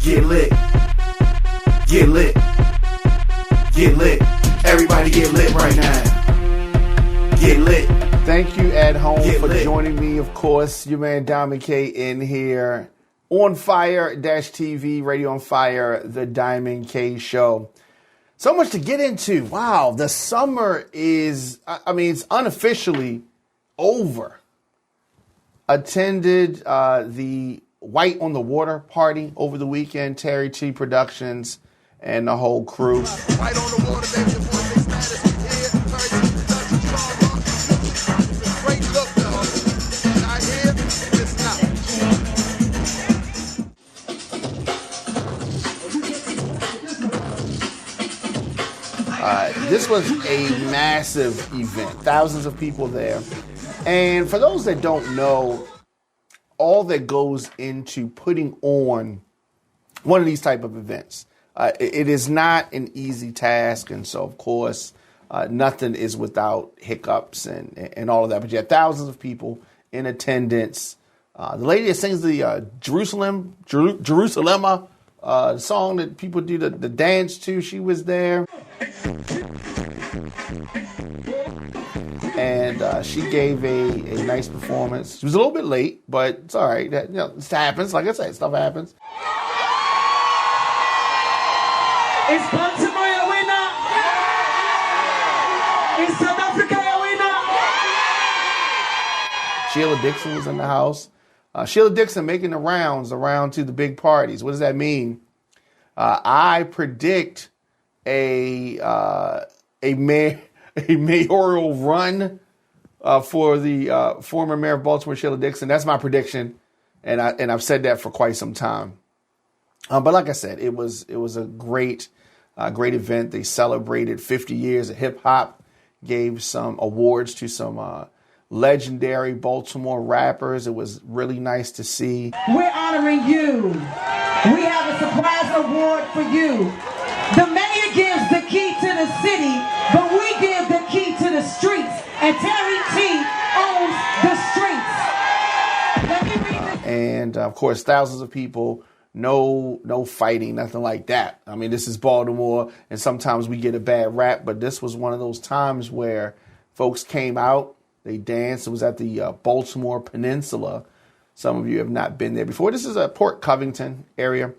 Get lit. Get lit. Get lit. Everybody get lit right now. Get lit. Thank you at home Get for lit. joining me. Of course, your man Diamond K in here. On Fire TV, Radio on Fire, The Diamond K Show. So much to get into. Wow, the summer is, it's unofficially over. Attended the White on the Water party over the weekend, Terry T Productions and the whole crew. Right on the water, baby, your boy big status, we here. Great look, dog. Not here, listen up. This was a massive event, thousands of people there. And for those that don't know, all that goes into putting on one of these type of events, it is not an easy task. And so, of course, nothing is without hiccups and all of that. But you had thousands of people in attendance. The lady that sings the Jerusalem song that people do the dance to, she was there. And she gave a nice performance. She was a little bit late, but it's all right. This happens. Like I said, stuff happens. Is Baltimore a winner? Is South Africa a winner? Sheila Dixon was in the house. Sheila Dixon making the rounds around to the big parties. What does that mean? I predict a mayoral run for the former mayor of Baltimore, Sheila Dixon. That's my prediction, and I've said that for quite some time. But like I said, it was a great event. They celebrated 50 years of hip hop, gave some awards to some legendary Baltimore rappers. It was really nice to see. We're honoring you. We have a surprise award for you. The mayor gives the key to the city, but we give the key to the streets. And Terry T owns the streets. Let me read this. And of course, thousands of people. No fighting, nothing like that. I mean, this is Baltimore, and sometimes we get a bad rap, but this was one of those times where folks came out, they danced. It was at the Baltimore Peninsula. Some of you have not been there before. This is a Port Covington area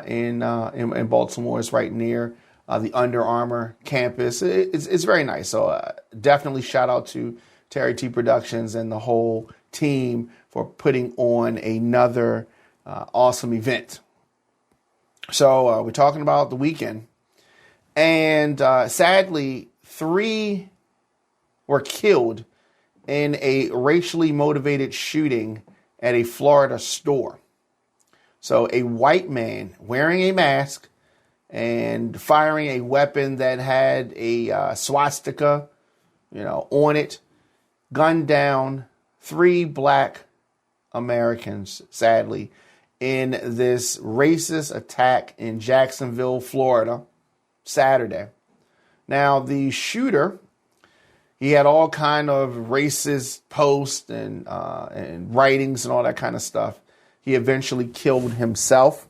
in Baltimore. It's right near the Under Armour campus. It's very nice. So definitely shout out to Terry T Productions and the whole team for putting on another awesome event. So we're talking about the weekend, and sadly, 3 were killed in a racially motivated shooting at a Florida store. So a white man wearing a mask and firing a weapon that had a swastika, on it, gunned down 3 black Americans, sadly, in this racist attack in Jacksonville, Florida, Saturday. Now, the shooter, he had all kind of racist posts and writings and all that kind of stuff. He eventually killed himself.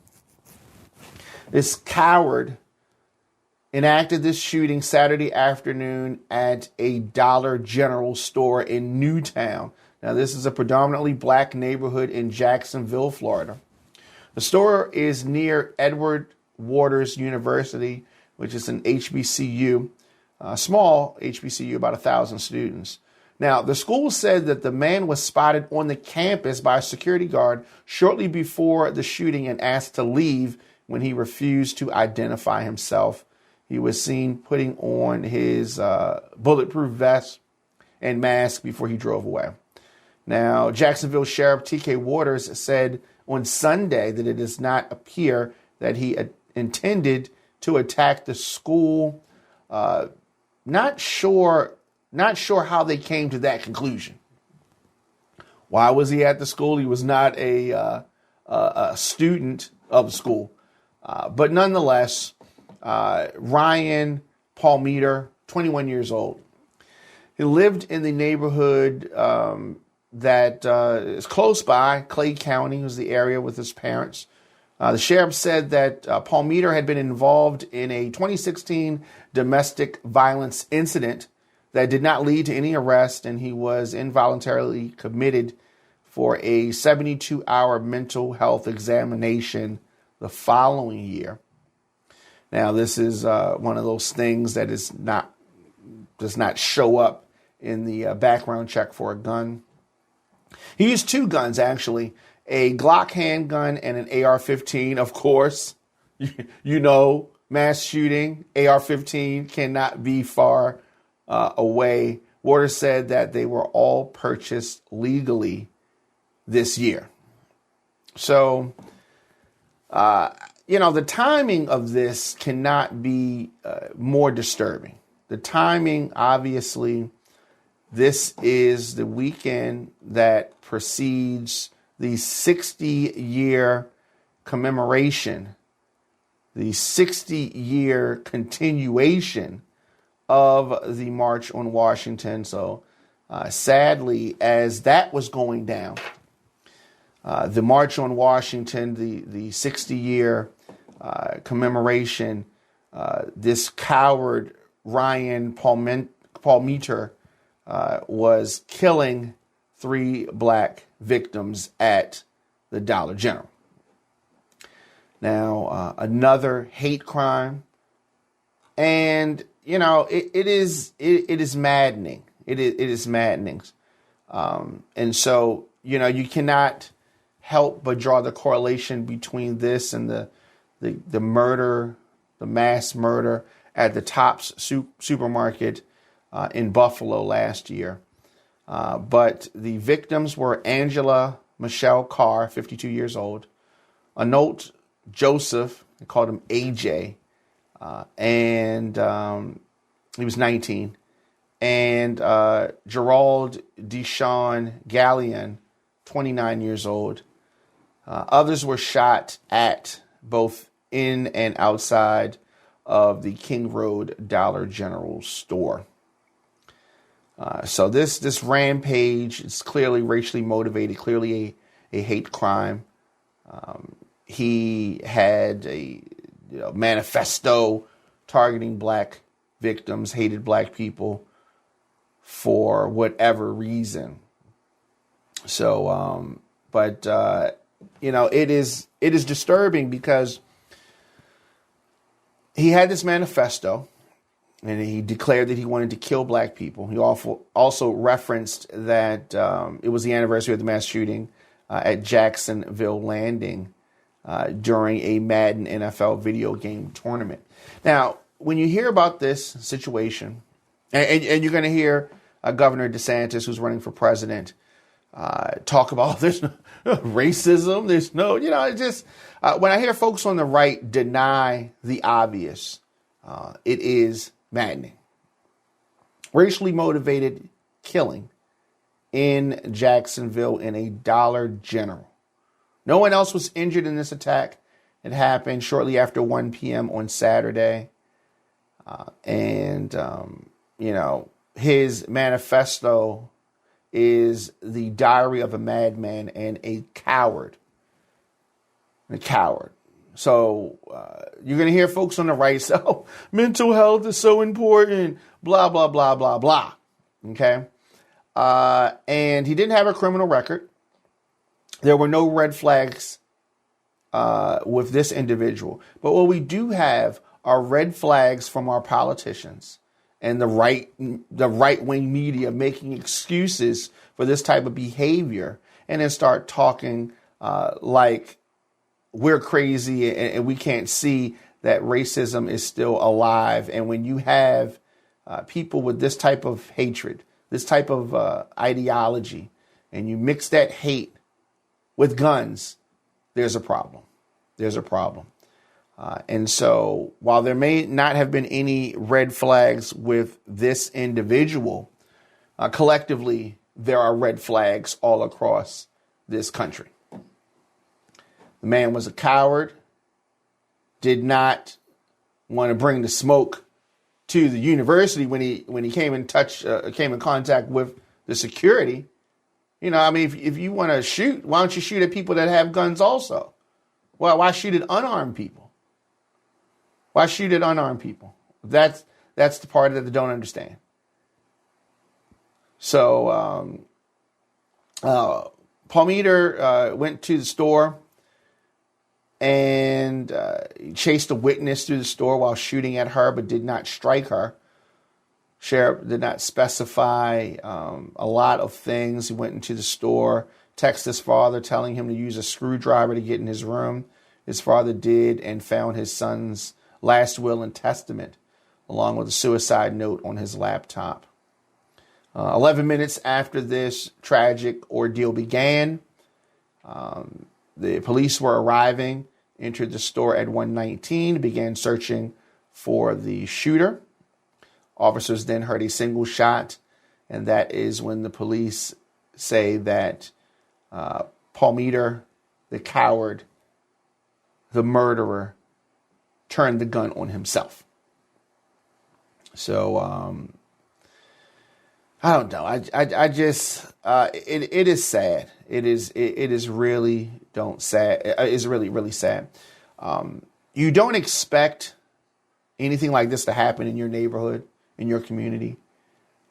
This coward enacted this shooting Saturday afternoon at a Dollar General store in Newtown. Now, this is a predominantly black neighborhood in Jacksonville, Florida. The store is near Edward Waters University, which is an HBCU, small HBCU, about 1,000 students. Now, the school said that the man was spotted on the campus by a security guard shortly before the shooting and asked to leave when he refused to identify himself. He was seen putting on his bulletproof vest and mask before he drove away. Now, Jacksonville Sheriff T.K. Waters said on Sunday that it does not appear that he intended to attack the school. Not sure how they came to that conclusion. Why was he at the school? He was not a student of the school. But nonetheless, Ryan Palmeter, 21 years old. He lived in the neighborhood that is close by, Clay County was the area with his parents. The sheriff said that Paul Meter had been involved in a 2016 domestic violence incident that did not lead to any arrest, and he was involuntarily committed for a 72-hour mental health examination the following year. Now, this is one of those things that does not show up in the background check for a gun. He used two guns, actually, a Glock handgun and an AR-15. Of course, mass shooting, AR-15 cannot be far away. Waters said that they were all purchased legally this year. So, the timing of this cannot be more disturbing. The timing, obviously, this is the weekend that precedes the 60-year commemoration, the 60-year continuation of the March on Washington. So, sadly, as that was going down, the March on Washington, the 60-year commemoration, this coward Ryan Paul Meter was killing 3 black victims at the Dollar General. Now, another hate crime, and it is maddening. It is maddening, and so you cannot help but draw the correlation between this and the murder, the mass murder at the Tops supermarket in Buffalo last year. But the victims were Angela Michelle Carr, 52 years old, Anolt Joseph, they called him AJ, and he was 19, and Gerald Deshawn Gallion, 29 years old. Others were shot at both in and outside of the King Road Dollar General store. So this rampage is clearly racially motivated, clearly a hate crime. He had a manifesto targeting black victims, hated black people for whatever reason. So, it is disturbing because he had this manifesto and he declared that he wanted to kill black people. He also referenced that it was the anniversary of the mass shooting at Jacksonville Landing during a Madden NFL video game tournament. Now, when you hear about this situation, and you're going to hear Governor DeSantis, who's running for president, talk about there's no racism, there's no, when I hear folks on the right deny the obvious, it is maddening. Racially motivated killing in Jacksonville in a Dollar General. No one else was injured in this attack. It happened shortly after 1 p.m. on Saturday. His manifesto is the diary of a madman and a coward. So you're going to hear folks on the right say, oh, mental health is so important, blah, blah, blah, blah, blah. Okay. And he didn't have a criminal record. There were no red flags with this individual. But what we do have are red flags from our politicians and the right-wing media making excuses for this type of behavior, and then start talking like we're crazy and we can't see that racism is still alive. And when you have people with this type of hatred, this type of ideology, and you mix that hate with guns, there's a problem. And so while there may not have been any red flags with this individual, collectively, there are red flags all across this country. The man was a coward, did not want to bring the smoke to the university when he came in contact with the security. If you want to shoot, why don't you shoot at people that have guns also? Well, why shoot at unarmed people? Why shoot at unarmed people? That's the part that they don't understand. So Palmiter went to the store and chased a witness through the store while shooting at her, but did not strike her. Sheriff did not specify a lot of things. He went into the store, texted his father, telling him to use a screwdriver to get in his room. His father did and found his son's last will and testament, along with a suicide note on his laptop. 11 minutes after this tragic ordeal began, the police were arriving, entered the store at 1:19, began searching for the shooter. Officers then heard a single shot, and that is when the police say that Palmiter, the coward, the murderer, turned the gun on himself. So I don't know. I just it is sad. It is really sad. It's really sad. You don't expect anything like this to happen in your neighborhood, in your community.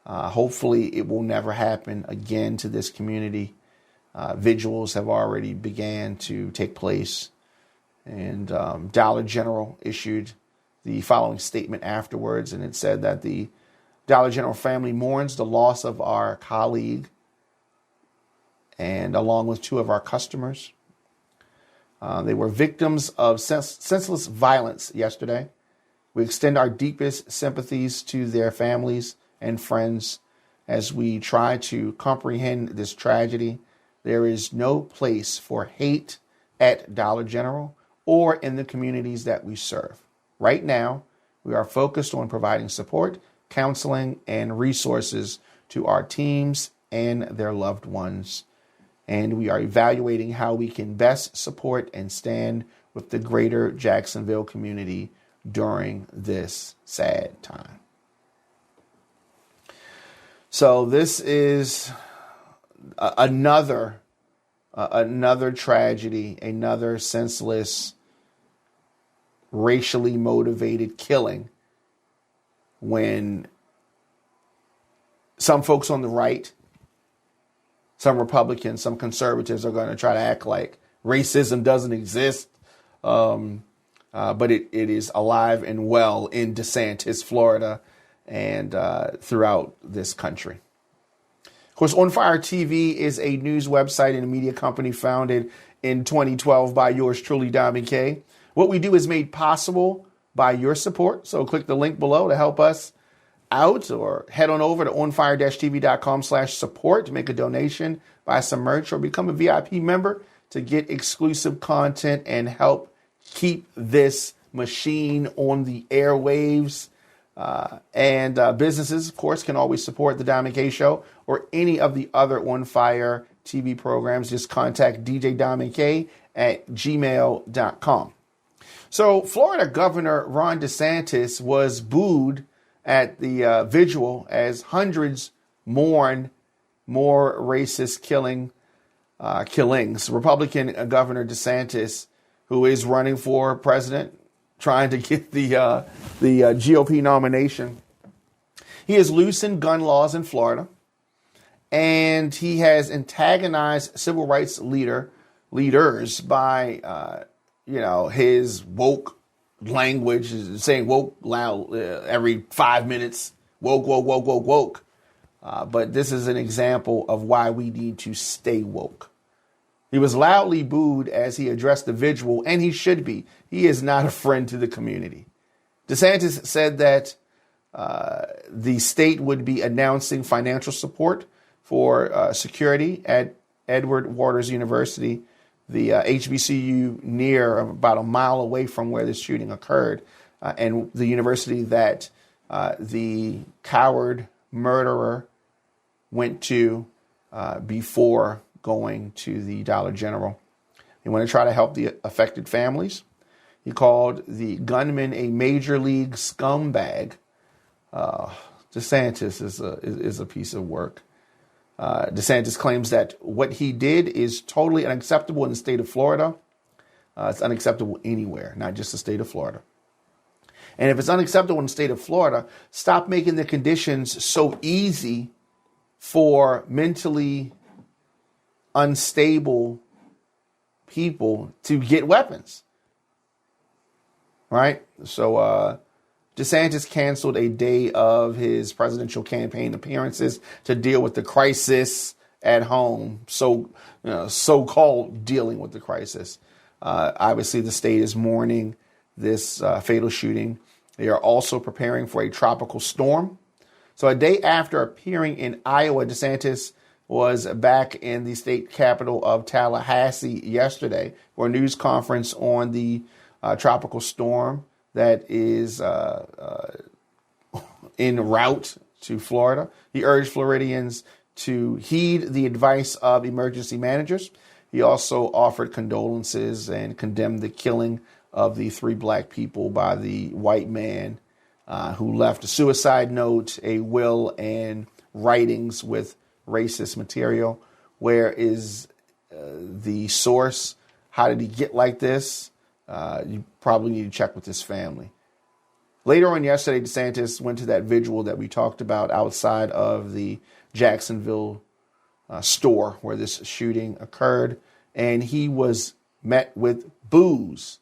Hopefully, it will never happen again to this community. Vigils have already began to take place, and Dollar General issued the following statement afterwards, and it said that the Dollar General family mourns the loss of our colleague and along with two of our customers. They were victims of senseless violence yesterday. We extend our deepest sympathies to their families and friends as we try to comprehend this tragedy. There is no place for hate at Dollar General or in the communities that we serve. Right now, we are focused on providing support, counseling, and resources to our teams and their loved ones. And we are evaluating how we can best support and stand with the greater Jacksonville community during this sad time. So this is another tragedy, another senseless, racially motivated killing, when some folks on the right, some Republicans, some conservatives are going to try to act like racism doesn't exist. But it is alive and well in DeSantis, Florida, and throughout this country. Of course, On Fire TV is a news website and a media company founded in 2012 by yours truly, Diamond K. What we do is made possible by your support. So click the link below to help us out, or head on over to onfire-tv.com/support to make a donation, buy some merch, or become a VIP member to get exclusive content and help keep this machine on the airwaves. And businesses, of course, can always support the Diamond K Show or any of the other On Fire TV programs. Just contact DJ Diamond K at gmail.com. So Florida Governor Ron DeSantis was booed at the vigil as hundreds mourn more racist killings. Republican Governor DeSantis, who is running for president, trying to get the GOP nomination. He has loosened gun laws in Florida, and he has antagonized civil rights leaders by his woke language, saying woke loud every 5 minutes, woke. But this is an example of why we need to stay woke. He was loudly booed as he addressed the vigil, and he should be. He is not a friend to the community. DeSantis said that the state would be announcing financial support for security at Edward Waters University, the HBCU near about a mile away from where this shooting occurred, and the university that the coward murderer went to before going to the Dollar General. They want to try to help the affected families. He called the gunman a major league scumbag. DeSantis is a piece of work. DeSantis claims that what he did is totally unacceptable in the state of Florida. It's unacceptable anywhere, not just the state of Florida. And if it's unacceptable in the state of Florida, stop making the conditions so easy for mentally unstable people to get weapons. Right? So DeSantis canceled a day of his presidential campaign appearances to deal with the crisis at home. So-called dealing with the crisis. Obviously, the state is mourning this fatal shooting. They are also preparing for a tropical storm. So a day after appearing in Iowa, DeSantis was back in the state capital of Tallahassee yesterday for a news conference on the tropical storm that is en route to Florida. He urged Floridians to heed the advice of emergency managers. He also offered condolences and condemned the killing of the 3 black people by the white man who left a suicide note, a will, and writings with racist material. Where is the source? How did he get like this? You probably need to check with his family. Later on yesterday, DeSantis went to that vigil that we talked about outside of the Jacksonville store where this shooting occurred, and he was met with boos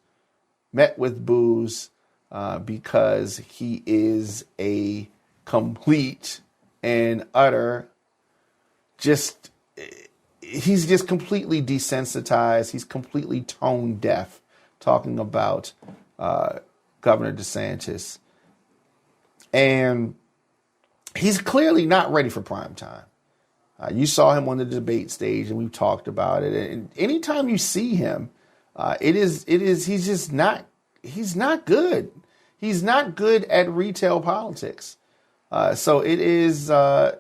because he is a complete and utter he's just completely desensitized. He's completely tone deaf talking about Governor DeSantis. And he's clearly not ready for prime time. You saw him on the debate stage, and we've talked about it. And anytime you see him, he's not good. He's not good at retail politics. So it is, I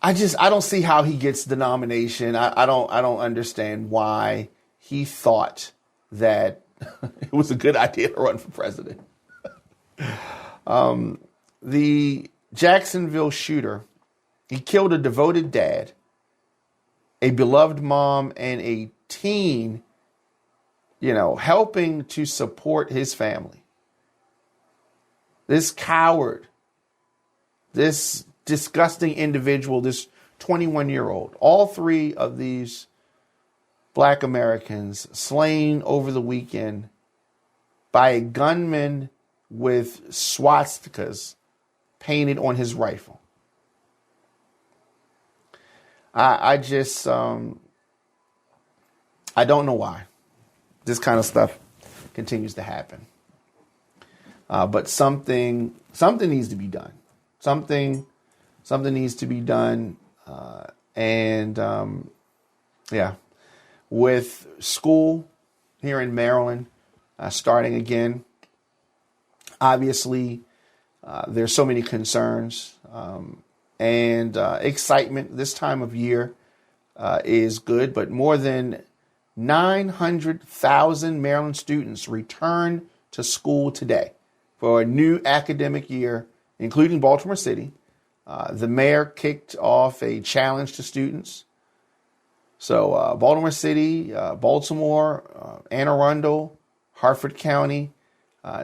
don't see how he gets the nomination. I don't understand why he thought that it was a good idea to run for president. The Jacksonville shooter, he killed a devoted dad, a beloved mom, and a teen, helping to support his family. This coward, this disgusting individual, this 21-year-old, all 3 of these black Americans slain over the weekend by a gunman with swastikas painted on his rifle. I don't know why this kind of stuff continues to happen. But something needs to be done. Something needs to be done. With school here in Maryland starting again, obviously there's so many concerns and excitement this time of year is good, but more than 900,000 Maryland students return to school today for a new academic year, including Baltimore City. The mayor kicked off a challenge to students. So Baltimore City, Baltimore, Anne Arundel, Harford County,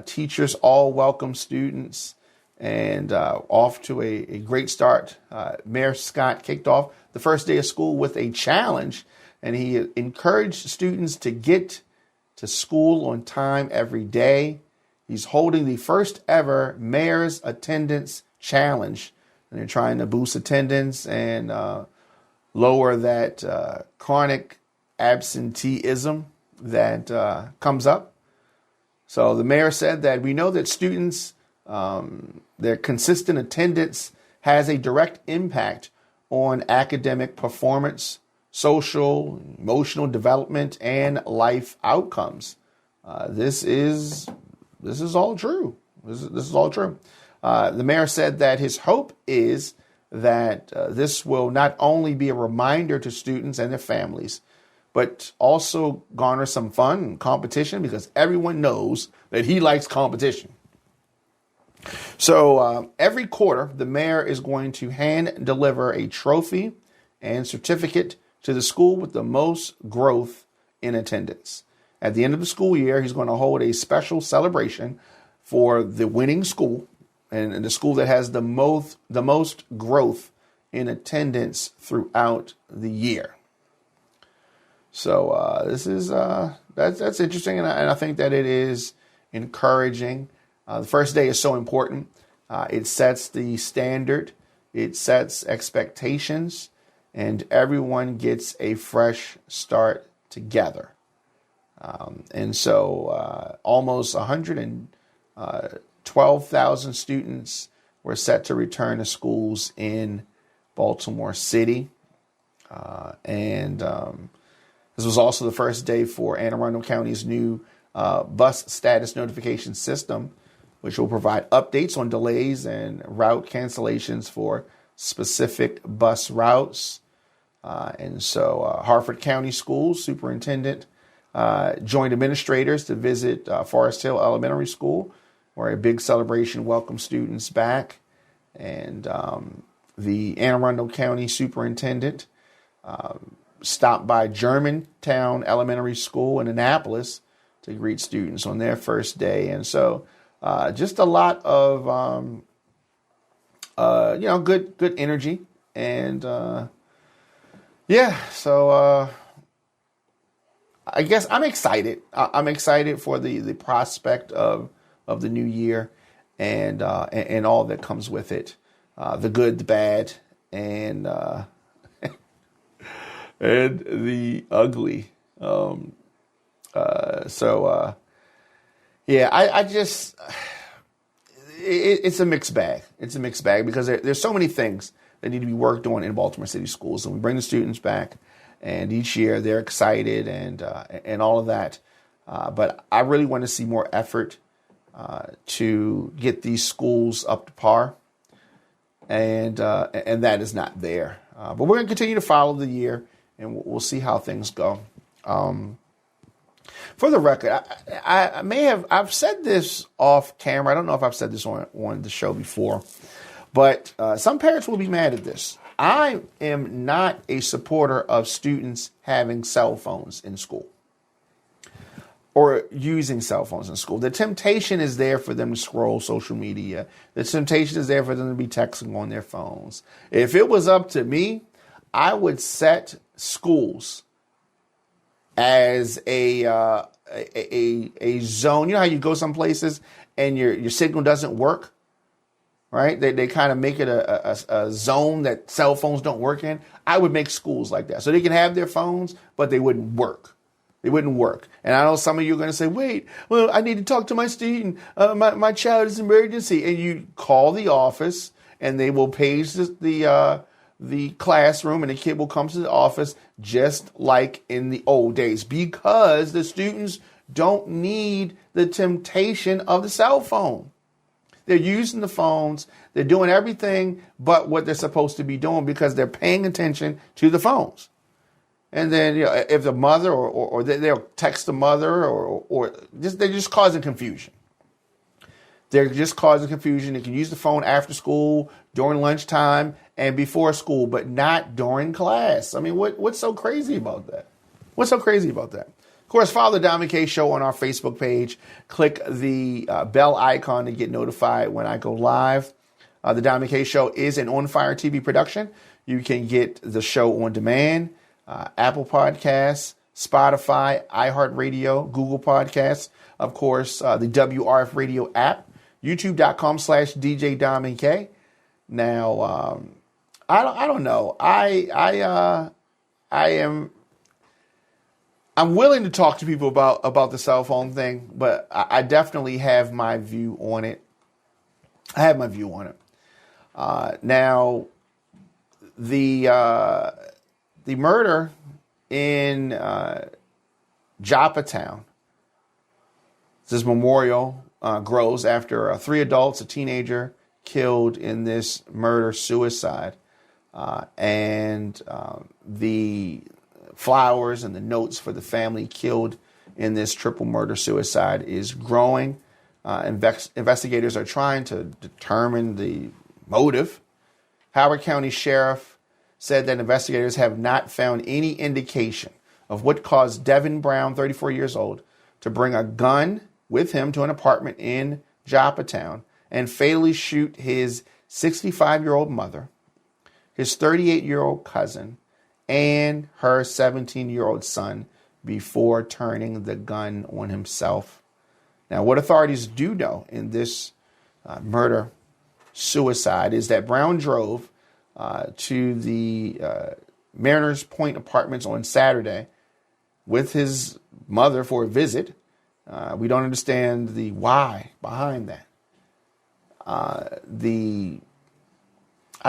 teachers all welcome students and off to a great start. Mayor Scott kicked off the first day of school with a challenge, and he encouraged students to get to school on time every day. He's holding the first ever Mayor's Attendance Challenge, and they're trying to boost attendance and lower that chronic absenteeism that comes up. So the mayor said that we know that students, their consistent attendance has a direct impact on academic performance, social, emotional development, and life outcomes. This is all true. This is all true. The mayor said that his hope is that this will not only be a reminder to students and their families, but also garner some fun and competition, because everyone knows that he likes competition. So every quarter, the mayor is going to hand deliver a trophy and certificate to the school with the most growth in attendance. At the end of the school year, he's going to hold a special celebration for the winning school and the school that has the most growth in attendance throughout the year. So this is that's interesting, and I think that it is encouraging. The first day is so important. It sets the standard, it sets expectations, and everyone gets a fresh start together. And so almost 112,000 students were set to return to schools in Baltimore City. This was also the first day for Anne Arundel County's new bus status notification system, which will provide updates on delays and route cancellations for specific bus routes. And so Harford County Schools Superintendent joined administrators to visit Forest Hill Elementary School, where a big celebration welcomed students back. And the Anne Arundel County Superintendent stopped by Germantown Elementary School in Annapolis to greet students on their first day. And so just a lot of, good energy. And so I guess I'm excited. I'm excited for the prospect of the new year and all that comes with it, the good, the bad, and and the ugly. It's a mixed bag. It's a mixed bag because there's so many things that need to be worked on in Baltimore City schools, and we bring the students back. And each year they're excited and all of that. But I really want to see more effort to get these schools up to par. And that is not there. But we're going to continue to follow the year, and we'll see how things go. For the record, I've said this off camera. I don't know if I've said this on the show before, but some parents will be mad at this. I am not a supporter of students having cell phones in school or using cell phones in school. The temptation is there for them to scroll social media. The temptation is there for them to be texting on their phones. If it was up to me, I would set schools as a zone. You know how you go some places and your signal doesn't work? Right? They kind of make it a zone that cell phones don't work in. I would make schools like that. So they can have their phones, but they wouldn't work. They wouldn't work. And I know some of you are going to say, wait, well, I need to talk to my student. My child is an emergency. And you call the office and they will page the classroom and the kid will come to the office just like in the old days, because the students don't need the temptation of the cell phone. They're using the phones. They're doing everything but what they're supposed to be doing because they're paying attention to the phones. And then, if the mother or they'll text the mother or they're just causing confusion. They're just causing confusion. They can use the phone after school, during lunchtime, and before school, but not during class. I mean, what's so crazy about that? What's so crazy about that? Of course, follow the Diamond K Show on our Facebook page. Click the bell icon to get notified when I go live. The Diamond K Show is an On Fire TV production. You can get the show on demand, Apple Podcasts, Spotify, iHeartRadio, Google Podcasts, of course, the WRF Radio app, youtube.com/DJ Diamond K. Now, I don't know. I'm willing to talk to people about the cell phone thing, but I definitely have my view on it. I have my view on it. Now, the murder in Joppatown, this memorial grows after 3 adults, a teenager, killed in this murder-suicide. And the flowers and the notes for the family killed in this triple murder-suicide is growing. Investigators are trying to determine the motive. Howard County Sheriff said that investigators have not found any indication of what caused Devin Brown, 34 years old, to bring a gun with him to an apartment in Joppatown and fatally shoot his 65-year-old mother, his 38-year-old cousin, and her 17-year-old son before turning the gun on himself. Now, what authorities do know in this murder-suicide is that Brown drove to the Mariners Point Apartments on Saturday with his mother for a visit. We don't understand the why behind that. I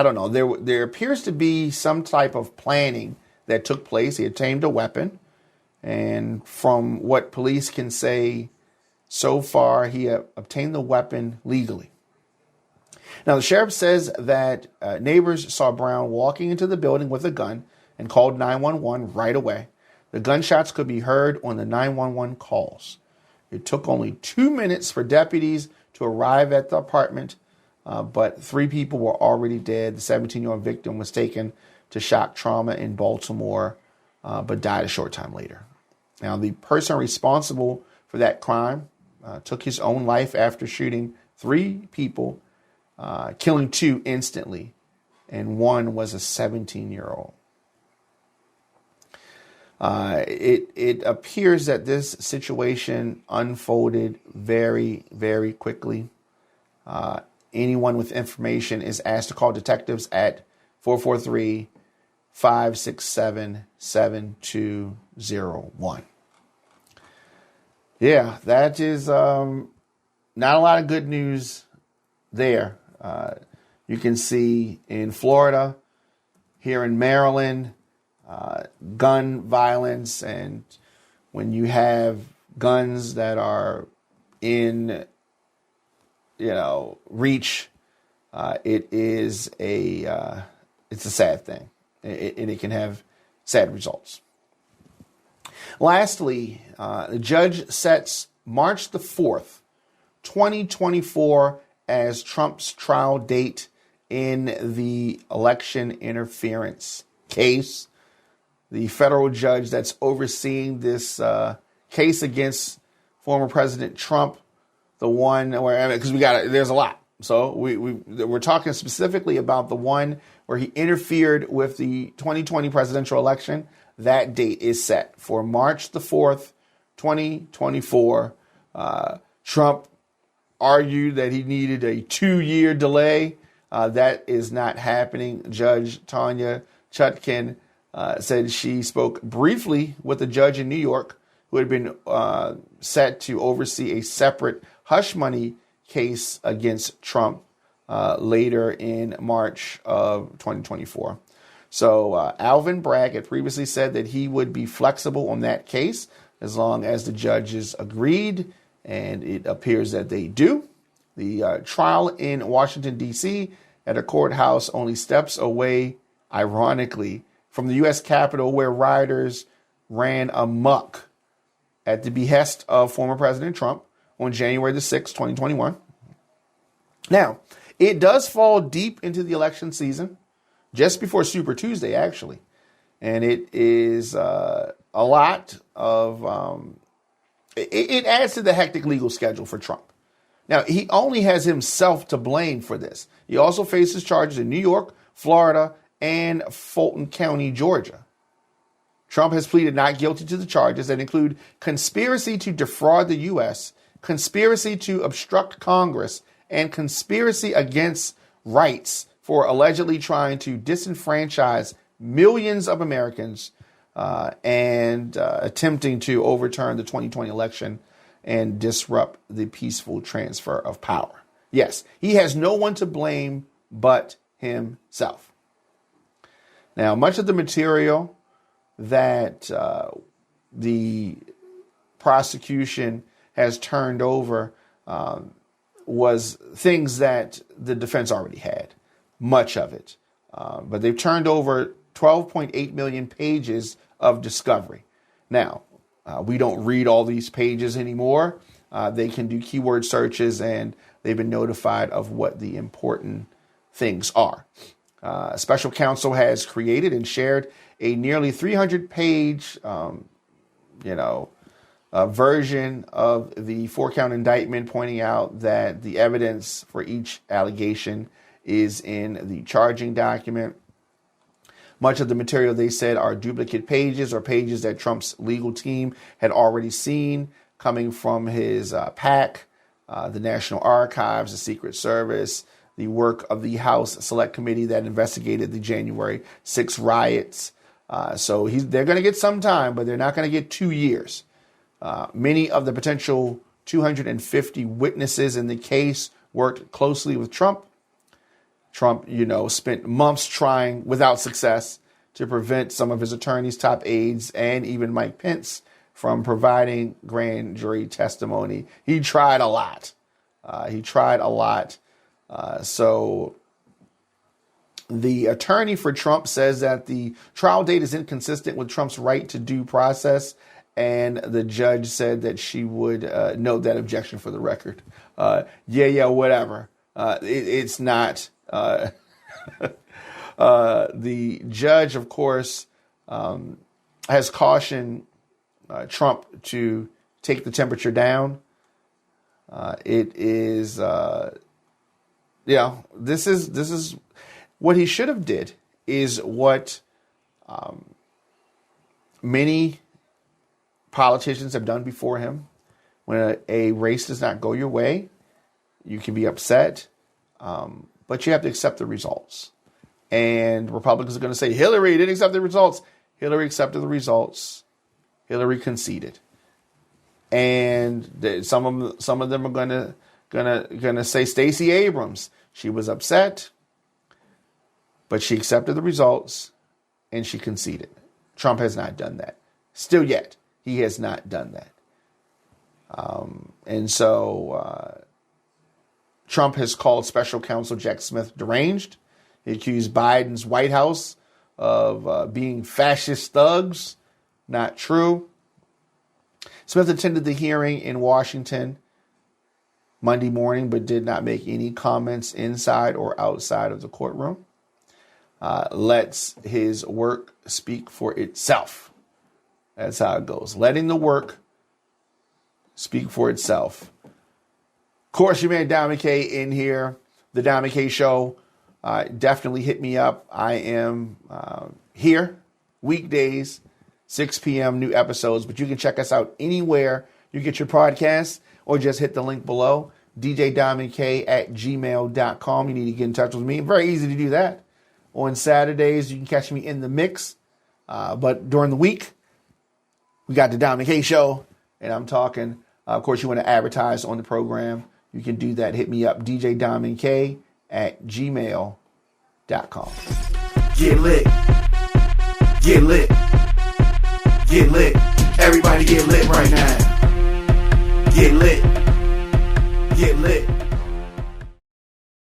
don't know. There appears to be some type of planning that took place. He obtained a weapon, and from what police can say so far, he obtained the weapon legally. Now, the sheriff says that neighbors saw Brown walking into the building with a gun and called 911 right away. The gunshots could be heard on the 911 calls. It took only 2 minutes for deputies to arrive at the apartment, but 3 people were already dead. The 17-year-old victim was taken to shock trauma in Baltimore, but died a short time later. Now, the person responsible for that crime took his own life after shooting 3 people, killing 2 instantly, and 1 was a 17-year-old. It appears that this situation unfolded very, very quickly. Anyone with information is asked to call detectives at 443-567-7201. Yeah, that is not a lot of good news there. You can see in Florida, here in Maryland, gun violence, and when you have guns that are in, reach, it's a sad thing, and it can have sad results. Lastly, the judge sets March the 4th, 2024 as Trump's trial date in the election interference case. The federal judge that's overseeing this case against former President Trump, the one where, because there's a lot. So we're talking specifically about the one where he interfered with the 2020 presidential election. That date is set for March the 4th, 2024. Trump argued that he needed a 2-year delay. That is not happening. Judge Tanya Chutkan said she spoke briefly with a judge in New York who had been set to oversee a separate hush money case against Trump later in March of 2024. So Alvin Bragg had previously said that he would be flexible on that case as long as the judges agreed, and it appears that they do. The trial in Washington, D.C. at a courthouse only steps away, ironically, from the U.S. Capitol, where rioters ran amok at the behest of former President Trump on January the 6th, 2021. Now, it does fall deep into the election season, just before Super Tuesday, actually. And it is a lot of, it adds to the hectic legal schedule for Trump. Now, he only has himself to blame for this. He also faces charges in New York, Florida, and Fulton County, Georgia. Trump has pleaded not guilty to the charges that include conspiracy to defraud the U.S., conspiracy to obstruct Congress, and conspiracy against rights for allegedly trying to disenfranchise millions of Americans and attempting to overturn the 2020 election and disrupt the peaceful transfer of power. Yes, he has no one to blame but himself. Now, much of the material that the prosecution has turned over was things that the defense already had, much of it. But they've turned over 12.8 million pages of discovery. Now, we don't read all these pages anymore. They can do keyword searches, and they've been notified of what the important things are. Special counsel has created and shared a nearly 300-page, version of the 4-count indictment, pointing out that the evidence for each allegation is in the charging document. Much of the material, they said, are duplicate pages or pages that Trump's legal team had already seen coming from his PAC, the National Archives, the Secret Service, the work of the House Select Committee that investigated the January 6 riots. So they're going to get some time, but they're not going to get 2 years. Many of the potential 250 witnesses in the case worked closely with Trump. Trump, spent months trying without success to prevent some of his attorneys, top aides, and even Mike Pence from providing grand jury testimony. He tried a lot. So the attorney for Trump says that the trial date is inconsistent with Trump's right to due process, and the judge said that she would note that objection for the record. Whatever. It's not. The judge, of course, has cautioned Trump to take the temperature down. This is what he should have did, is what many politicians have done before him. When a race does not go your way, you can be upset, but you have to accept the results. And Republicans are going to say, Hillary didn't accept the results. Hillary accepted the results. Hillary conceded. And some of them are gonna say Stacey Abrams. She was upset, but she accepted the results and she conceded. Trump has not done that. Still yet, he has not done that. And so Trump has called special counsel Jack Smith deranged. He accused Biden's White House of being fascist thugs. Not true. Smith attended the hearing in Washington Monday morning, but did not make any comments inside or outside of the courtroom. Lets his work speak for itself. That's how it goes. Letting the work speak for itself. Of course, you made Dom McKay in here. The Dom McKay Show. Definitely hit me up. I am here weekdays, 6 p.m. new episodes, but you can check us out anywhere you get your podcasts, or just hit the link below, djdommk@gmail.com. You need to get in touch with me. Very easy to do that. On Saturdays, you can catch me in the mix. But during the week, we got the Dom McKay Show, and I'm talking. Of course, you want to advertise on the program. You can do that. Hit me up, djdommk@gmail.com. Get lit. Get lit. Get lit. Everybody get lit right now. Get lit. Get lit.